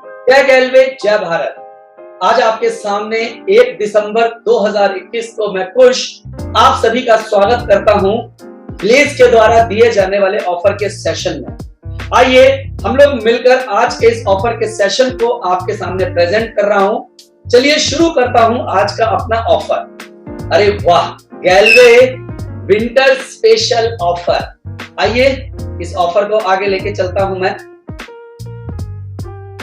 जय गैलवे, जय भारत। आज आपके सामने 1 दिसंबर 2021 को मैं खुश आप सभी का स्वागत करता हूं ग्लेज के द्वारा दिए जाने वाले ऑफर के सेशन में। आइए हम लोग मिलकर आज के इस ऑफर के सेशन को आपके सामने प्रेजेंट कर रहा हूं। चलिए शुरू करता हूं आज का अपना ऑफर। अरे वाह, गैलवे विंटर स्पेशल ऑफर। आइए इस ऑफर को आगे लेके चलता हूं मैं।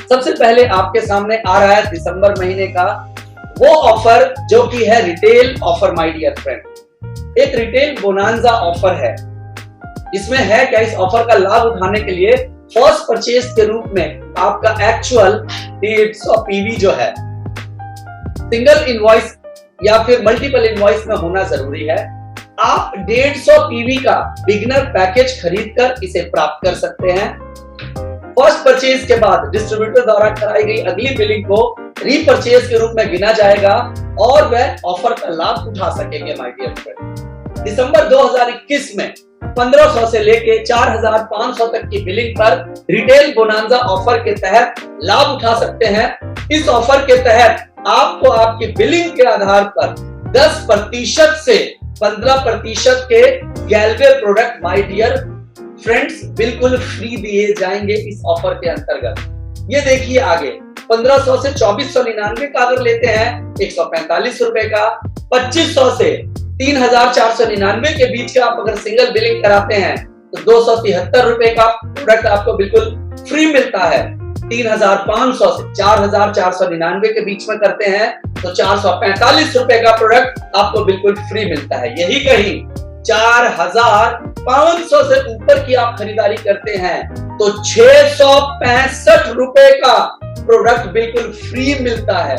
सबसे पहले आपके सामने आ रहा है दिसंबर महीने का वो ऑफर जो कि है retail offer my dear friend. एक रिटेल बोनांजा ऑफर है। इसमें है क्या, इस ऑफर का लाभ उठाने के लिए फर्स्ट परचेज के रूप में आपका एक्चुअल 150 पीवी जो है सिंगल इनवॉइस या फिर मल्टीपल इनवॉइस में होना जरूरी है। आप 150 पीवी का बिगिनर पैकेज खरीदकर इसे प्राप्त कर सकते हैं। फर्स्ट परचेज के बाद डिस्ट्रीब्यूटर द्वारा कराई गई अगली बिलिंग को रीपरचेज के रूप में गिना जाएगा और वह ऑफर का लाभ उठा सकेंगे माय डियर फ्रेंड। दिसंबर 2021 में 1500 से लेके 4500 तक की बिलिंग पर रिटेल बोनांजा ऑफर के तहत लाभ उठा सकते हैं। इस ऑफर के तहत आपको आपकी बिलिंग के आधार पर 10% से 15% के गैलवे प्रोडक्ट माय डियर फ्रेंड्स बिल्कुल फ्री दिए जाएंगे इस ऑफर के अंतर्गत। ये देखिए आगे 1500 से 2499 का अगर लेते हैं 145 रुपए का, 2500 से 3499 के बीच का आप अगर सिंगल बिलिंग कराते हैं तो 273 रुपए का प्रोडक्ट आपको बिल्कुल फ्री मिलता है। 3500 से 4499 के बीच में करते हैं तो 445 रुपए का प्रोडक्ट आपको बिल्कुल फ्री मिलता है। यही कहीं 4500 से ऊपर की आप खरीदारी करते हैं तो 665 रुपए का प्रोडक्ट बिल्कुल फ्री मिलता है।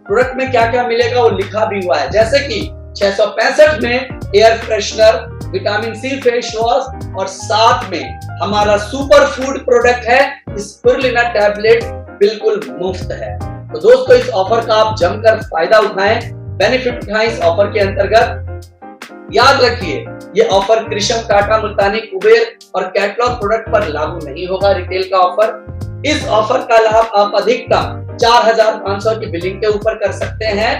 प्रोडक्ट में क्या क्या मिलेगा वो लिखा भी हुआ है, जैसे कि 665 में air freshener, vitamin C face wash और साथ में हमारा सुपर फूड प्रोडक्ट है स्पिरुलिना टैबलेट बिल्कुल मुफ्त है। तो दोस्तों इस ऑफर का आप जमकर फायदा उठाएं, बेनिफिट उठाएं इस ऑफर के अंतर्गत। याद रखिए ये ऑफर कृषम, टाटा, मुल्तानी, कुबेर और कैटलॉग प्रोडक्ट पर लागू नहीं होगा। रिटेल का ऑफर, इस ऑफर का लाभ आप अधिकतम 4500 की बिलिंग के ऊपर कर सकते हैं।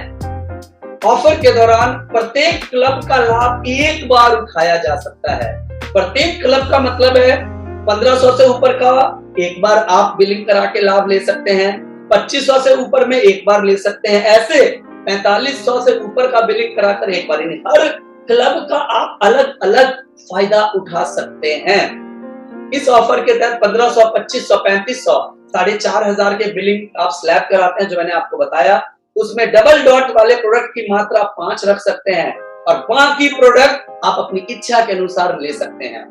ऑफर के दौरान प्रत्येक क्लब का लाभ एक बार उठाया जा सकता है। प्रत्येक क्लब का मतलब है 1500 से ऊपर का एक बार आप बिलिंग करा के लाभ ले सकते हैं, 2500 से ऊपर में एक बार ले सकते हैं, ऐसे 4500 से ऊपर का बिलिंग कराकर एक बार। हर क्लब का आप अलग अलग फायदा उठा सकते हैं। इस ऑफर के तहत 1500, 2500, 3500, 4500 के बिलिंग आप स्लैब कराते हैं जो मैंने आपको बताया। उसमें डबल डॉट वाले प्रोडक्ट की मात्रा 5 रख सकते हैं और बाकी प्रोडक्ट आप अपनी इच्छा के अनुसार ले सकते हैं।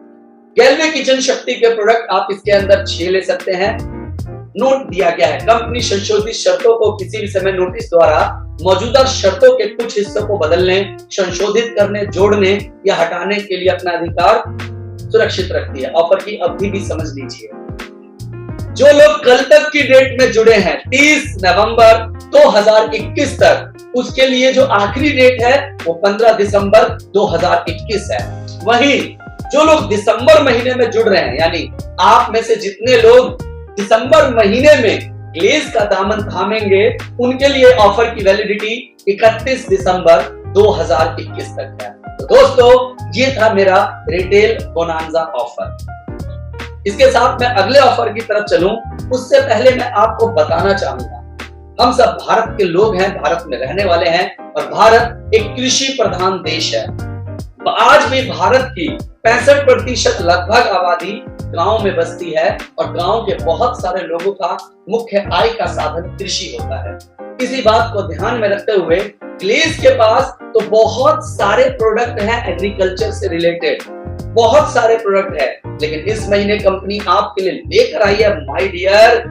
गैलवे किचन शक्ति के प्रोडक्ट आप इसके अंदर 6 ले सकते हैं। नोट दिया गया है, कंपनी संशोधित शर्तों को किसी भी समय नोटिस द्वारा मौजूदा शर्तों के कुछ हिस्सों को बदलने, संशोधित करने, जोड़ने या हटाने के लिए अपना अधिकार सुरक्षित रखती है। ऑफर की अवधि भी समझ लीजिए। जो लोग कल तक की डेट में जुड़े हैं 30 नवंबर 2021 तक, उसके लिए जो आखिरी डेट है वो 15 दिसंबर 2021 है। वहीं जो लोग दिसंबर महीने में जुड़ रहे हैं, यानी आप में से जितने लोग दिसंबर महीने में ग्लेज का दामन थामेंगे, उनके लिए ऑफर की वैलिडिटी 31 दिसंबर 2021 तक है। तो दोस्तों ये था मेरा रिटेल बोनांजा ऑफर। इसके साथ मैं अगले ऑफर की तरफ चलूं उससे पहले मैं आपको बताना चाहूंगा, हम सब भारत के लोग हैं, भारत में रहने वाले हैं और भारत एक कृषि प्रधान देश है। आज भी भारत की 65% लगभग आबादी गांव में बसती है और गांव के बहुत सारे लोगों का मुख्य आय का साधन कृषि होता है। इसी बात को ध्यान में रखते हुए ग्लेज के पास तो बहुत सारे प्रोडक्ट हैं एग्रीकल्चर से रिलेटेड, बहुत सारे प्रोडक्ट है, लेकिन इस महीने कंपनी आपके लिए लेकर आई है माय डियर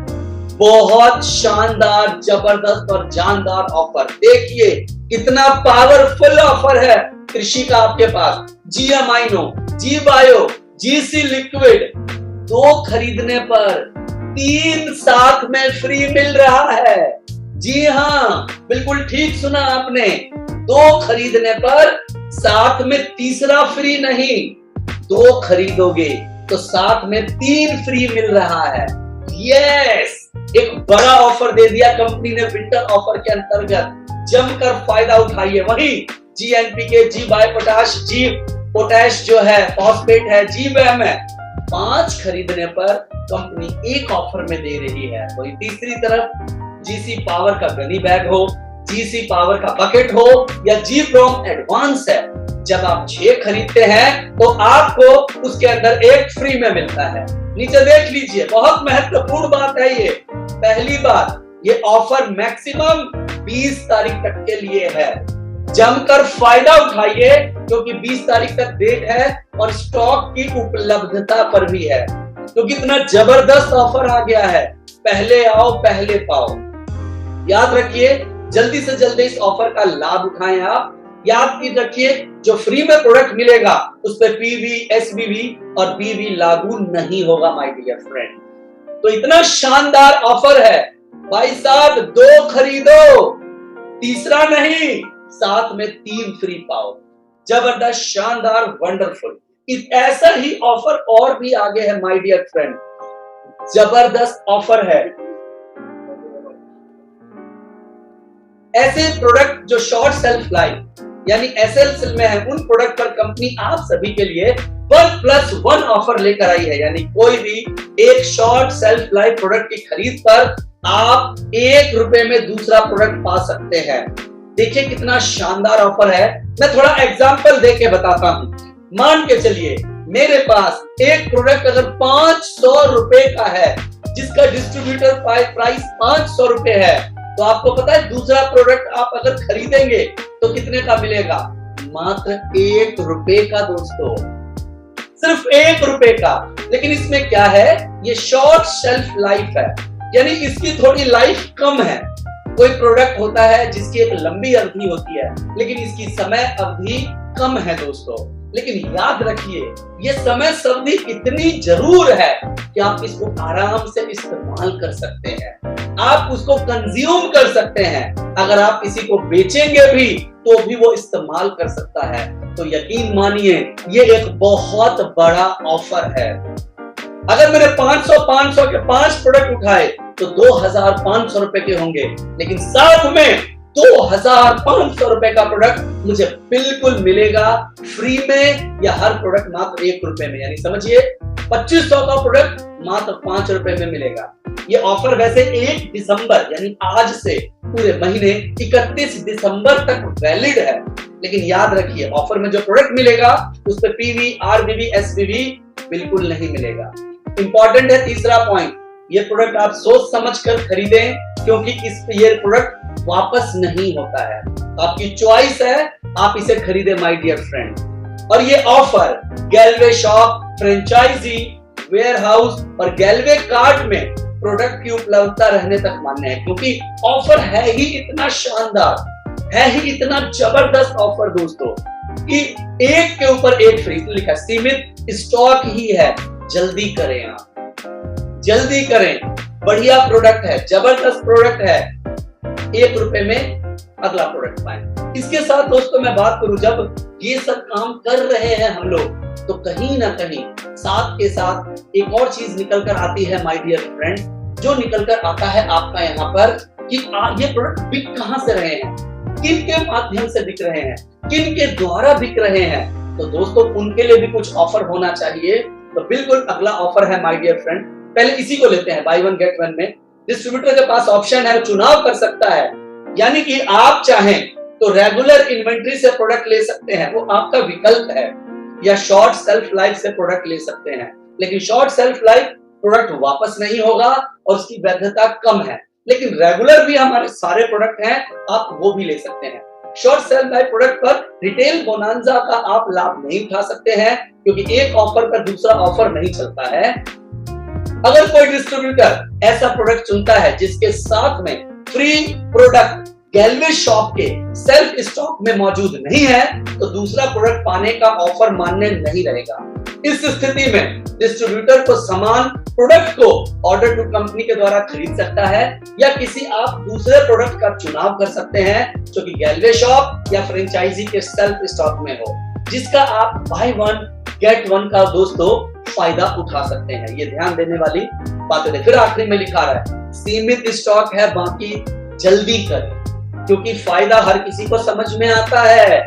बहुत शानदार, जबरदस्त और जानदार ऑफर। देखिए कितना पावरफुल ऑफर है कृषि का आपके पास। जी अमाइनो, जी बायो, जीसी लिक्विड 2 खरीदने पर 3 साथ में फ्री मिल रहा है। जी हाँ, बिल्कुल ठीक सुना आपने, 2 खरीदने पर साथ में तीसरा फ्री नहीं, 2 खरीदोगे तो साथ में 3 फ्री मिल रहा है। यस, एक बड़ा ऑफर दे दिया कंपनी ने विंटर ऑफर के अंतर्गत, जमकर फायदा उठाइए। वहीं GNPK, जी बाय पोटाश, जी पोटैश जो है, फॉस्फेट है, GWAM है, 5 खरीदने पर कंपनी एक ऑफर में दे रही है। वही तीसरी तरफ GC पावर का गनी बैग हो, GC पावर का बकेट हो या G-Prom एडवांस है, जब आप 6 खरीदते हैं तो आपको उसके अंदर एक फ्री में मिलता है। नीचे देख लीजिए, बहुत महत्वपूर्ण बात है ये। पहली बात, ये ऑफर मैक्सिमम 20 तारीख तक के लिए है। जमकर फायदा उठाइए क्योंकि 20 तारीख तक डेट है और स्टॉक की उपलब्धता पर भी है। तो कितना जबरदस्त ऑफर आ गया है, पहले आओ पहले पाओ। याद रखिए, जल्दी से जल्दी इस ऑफर का लाभ उठाएं आप। याद रखिए, जो फ्री में प्रोडक्ट मिलेगा उस पे PV, SBV और BV लागू नहीं होगा माय डियर फ्रेंड। तो इतना शानदार ऑफर है भाई साहब, 2 खरीदो, तीसरा नहीं, साथ में 3 फ्री पाओ। जबरदस्त, शानदार, वंडरफुल। ऐसा ही ऑफर और भी आगे है माय डियर फ्रेंड, जबरदस्त ऑफर है। ऐसे प्रोडक्ट जो शॉर्ट सेल्फ लाइफ यानी SLS में है, उन प्रोडक्ट पर कंपनी आप सभी के लिए 1+1 ऑफर लेकर आई है। यानी कोई भी एक शॉर्ट सेल्फ लाइफ प्रोडक्ट की खरीद पर आप ₹1 में दूसरा प्रोडक्ट पा सकते हैं। देखिए कितना शानदार ऑफर है। मैं थोड़ा एग्जांपल देके बताता हूं। मान के चलिए, मेरे पास एक प्रोडक्ट अगर ₹500 का है, जिसका डिस्ट्रीब्यूटर प्राइस ₹500 है, तो आपको पता है दूसरा प्रोडक्ट आप अगर खरीदेंगे तो कितने का मिलेगा? मात्र ₹1 का दोस्तों, सिर्फ ₹1 का। लेकिन इसमें क्या है, ये शॉर्ट शेल्फ लाइफ है, यानी इसकी थोड़ी लाइफ कम है। कोई प्रोडक्ट होता है जिसकी एक लंबी अवधि होती है, लेकिन इसकी समय अवधि कम है दोस्तों। लेकिन याद रखिए, ये समय अवधि इतनी जरूर है कि आप इसको आराम से इस्तेमाल कर सकते हैं, आप उसको कंज्यूम कर सकते हैं। अगर आप किसी को बेचेंगे भी तो भी वो इस्तेमाल कर सकता है। तो यकीन मानिए, ये एक बहुत बड़ा ऑफर है। अगर मैंने 500 के 5 प्रोडक्ट उठाए तो ₹2,500 के होंगे, लेकिन साथ में ₹2,500 का प्रोडक्ट मुझे बिल्कुल मिलेगा फ्री में, या हर प्रोडक्ट मात्र ₹1 में। यानी समझिए 2500 का प्रोडक्ट मात्र ₹5 में मिलेगा। ये ऑफर वैसे 1 दिसंबर यानी आज से पूरे महीने 31 दिसंबर तक वैलिड है। लेकिन याद रखिए, ऑफर में जो प्रोडक्ट मिलेगा उस पे PV, RBV, SBV बिल्कुल नहीं मिलेगा। इंपॉर्टेंट है तीसरा पॉइंट, ये प्रोडक्ट आप सोच समझ कर खरीदें, क्योंकि ये प्रोडक्ट वापस नहीं होता है। आपकी चॉइस है, आप इसे खरीदे माय डियर फ्रेंड। और ये offer Galway shop, franchise, warehouse और गैलवे कार्ट में प्रोडक्ट की उपलब्धता रहने तक मान्य है, क्योंकि ऑफर है ही इतना शानदार, है ही इतना जबरदस्त ऑफर दोस्तों कि एक के ऊपर एक फ्री लिखा, सीमित स्टॉक ही है। जल्दी करें, आप जल्दी करें, बढ़िया प्रोडक्ट है, जबरदस्त प्रोडक्ट है, ₹1 में अगला प्रोडक्ट पाएं। इसके साथ दोस्तों मैं बात करूं, जब ये सब काम कर रहे हैं हम लोग, तो कहीं ना कहीं साथ के साथ एक और चीज निकल कर आती है माय डियर फ्रेंड, जो निकल कर आता है आपका यहाँ पर कि ये प्रोडक्ट बिक कहां से रहे हैं, किन के माध्यम से बिक रहे हैं, किन के द्वारा बिक रहे हैं। तो दोस्तों उनके लिए भी कुछ ऑफर होना चाहिए। तो बिल्कुल अगला ऑफर है माय डियर फ्रेंड, पहले इसी को लेते हैं। बाय 1 गेट 1 में डिस्ट्रीब्यूटर के पास ऑप्शन है, चुनाव कर सकता है। यानी कि आप चाहें तो रेगुलर इन्वेंट्री से प्रोडक्ट ले सकते हैं, वो आपका विकल्प है, या शॉर्ट सेल्फ लाइफ से प्रोडक्ट ले सकते हैं। लेकिन शॉर्ट सेल्फ लाइफ प्रोडक्ट वापस नहीं होगा और उसकी वैधता कम है। लेकिन रेगुलर भी हमारे सारे प्रोडक्ट हैं, आप वो भी ले सकते हैं। शॉर्ट सेल्फ लाइफ प्रोडक्ट पर रिटेल बोनांजा का आप लाभ नहीं उठा सकते हैं, क्योंकि एक ऑफर पर दूसरा ऑफर नहीं चलता है। अगर कोई डिस्ट्रीब्यूटर ऐसा प्रोडक्ट चुनता है जिसके साथ में फ्री प्रोडक्ट गैलवे शॉप के सेल्फ स्टॉक में मौजूद नहीं है, तो दूसरा प्रोडक्ट पाने का ऑफर मान्य नहीं रहेगा। इस स्थिति में डिस्ट्रीब्यूटर को समान प्रोडक्ट को ऑर्डर टू कंपनी के द्वारा खरीद सकता है, या किसी आप दूसरे प्रोडक्ट का चुनाव कर सकते हैं जो कि गैलवे शॉप या फ्रेंचाइजी के सेल्फ स्टॉक में हो, जिसका आप बाय 1 गेट 1 का दोस्तों फायदा उठा सकते हैं। ये ध्यान देने वाली बात है। फिर आखिरी में लिखा है सीमित स्टॉक है, बाकी जल्दी करें, क्योंकि फायदा हर किसी को समझ में आता है।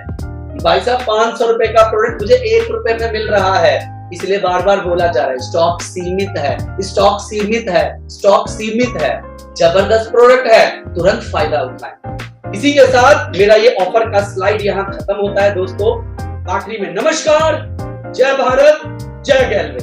भाई साहब 500 रुपए का प्रोडक्ट मुझे 1 रुपए में मिल रहा है, इसलिए बार बार बोला जा रहा है स्टॉक सीमित है, स्टॉक सीमित है, स्टॉक सीमित है। जबरदस्त प्रोडक्ट है, तुरंत फायदा उठाएं। इसी के साथ मेरा ये ऑफर का स्लाइड यहाँ खत्म होता है दोस्तों। आखिरी में नमस्कार, जय भारत, जय गैलवे।